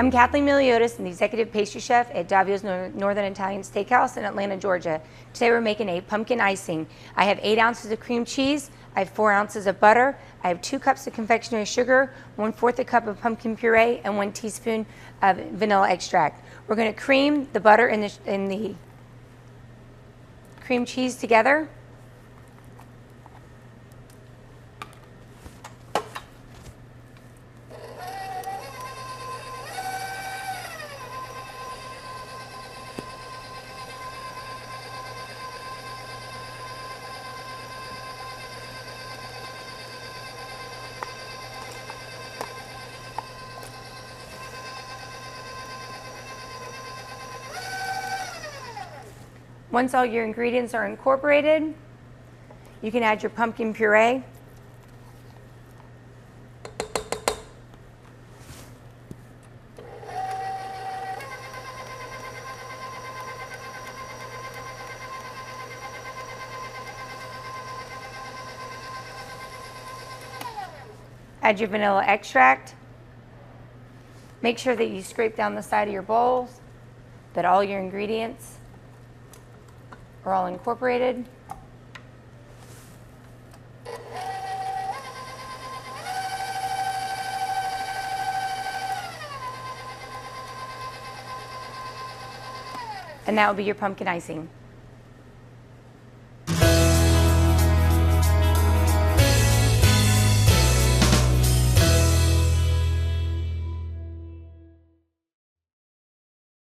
I'm Kathleen Miliotis, and the Executive Pastry Chef at Davio's Northern Italian Steakhouse in Atlanta, Georgia. Today we're making a pumpkin icing. I have 8 ounces of cream cheese, I have 4 ounces of butter, I have 2 cups of confectionery sugar, 1/4 a cup of pumpkin puree, and 1 teaspoon of vanilla extract. We're going to cream the butter and the cream cheese together. Once all your ingredients are incorporated, you can add your pumpkin puree. Add your vanilla extract. Make sure that you scrape down the side of your bowls, that all your ingredients are all incorporated. And that will be your pumpkin icing.